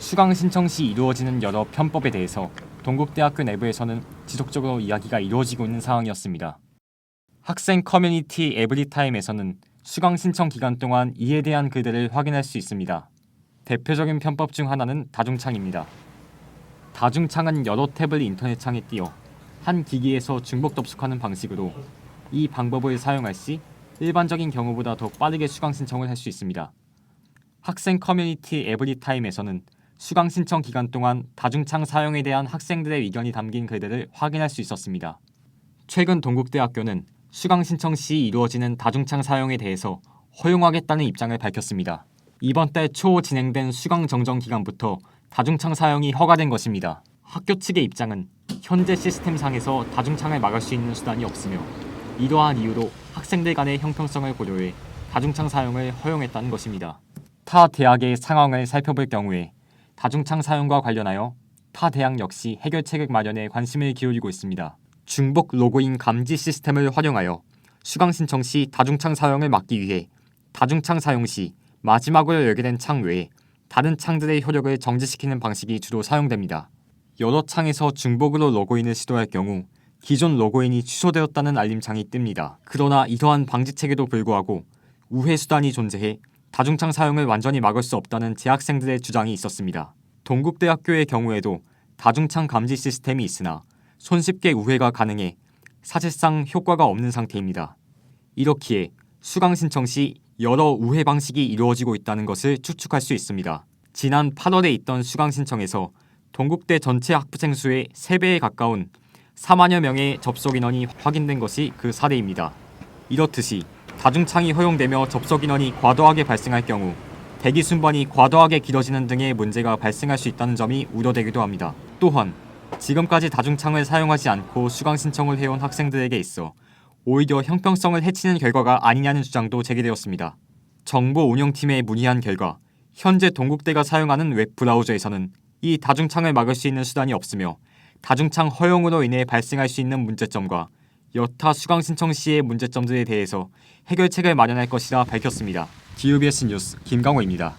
수강 신청 시 이루어지는 여러 편법에 대해서 동국대학교 내부에서는 지속적으로 이야기가 이루어지고 있는 상황이었습니다. 학생 커뮤니티 에브리타임에서는 수강 신청 기간 동안 이에 대한 글들을 확인할 수 있습니다. 대표적인 편법 중 하나는 다중창입니다. 다중창은 여러 탭을 인터넷창에 띄워 한 기기에서 중복 접속하는 방식으로 이 방법을 사용할 시 일반적인 경우보다 더 빠르게 수강 신청을 할 수 있습니다. 학생 커뮤니티 에브리타임에서는 수강 신청 기간 동안 다중창 사용에 대한 학생들의 의견이 담긴 글들을 확인할 수 있었습니다. 최근 동국대학교는 수강 신청 시 이루어지는 다중창 사용에 대해서 허용하겠다는 입장을 밝혔습니다. 이번 달 초 진행된 수강 정정 기간부터 다중창 사용이 허가된 것입니다. 학교 측의 입장은 현재 시스템상에서 다중창을 막을 수 있는 수단이 없으며 이러한 이유로 학생들 간의 형평성을 고려해 다중창 사용을 허용했다는 것입니다. 타 대학의 상황을 살펴볼 경우에 다중창 사용과 관련하여 타 대학 역시 해결책 마련에 관심을 기울이고 있습니다. 중복 로그인 감지 시스템을 활용하여 수강 신청 시 다중창 사용을 막기 위해 다중창 사용 시 마지막으로 열게 창 외에 다른 창들의 효력을 정지시키는 방식이 주로 사용됩니다. 여러 창에서 중복으로 로그인을 시도할 경우 기존 로그인이 취소되었다는 알림창이 뜹니다. 그러나 이러한 방지책에도 불구하고 우회 수단이 존재해 다중창 사용을 완전히 막을 수 없다는 재학생들의 주장이 있었습니다. 동국대학교의 경우에도 다중창 감지 시스템이 있으나 손쉽게 우회가 가능해 사실상 효과가 없는 상태입니다. 이렇기에 수강 신청 시 여러 우회 방식이 이루어지고 있다는 것을 추측할 수 있습니다. 지난 8월에 있던 수강 신청에서 동국대 전체 학부생 수의 3배에 가까운 4만여 명의 접속 인원이 확인된 것이 그 사례입니다. 이렇듯이 다중창이 허용되며 접속 인원이 과도하게 발생할 경우 대기 순번이 과도하게 길어지는 등의 문제가 발생할 수 있다는 점이 우려되기도 합니다. 또한 지금까지 다중창을 사용하지 않고 수강 신청을 해온 학생들에게 있어 오히려 형평성을 해치는 결과가 아니냐는 주장도 제기되었습니다. 정보 운영팀에 문의한 결과 현재 동국대가 사용하는 웹 브라우저에서는 이 다중창을 막을 수 있는 수단이 없으며 다중창 허용으로 인해 발생할 수 있는 문제점과 여타 수강 신청 시의 문제점들에 대해서 해결책을 마련할 것이라 밝혔습니다. DUBS 뉴스 김강호입니다.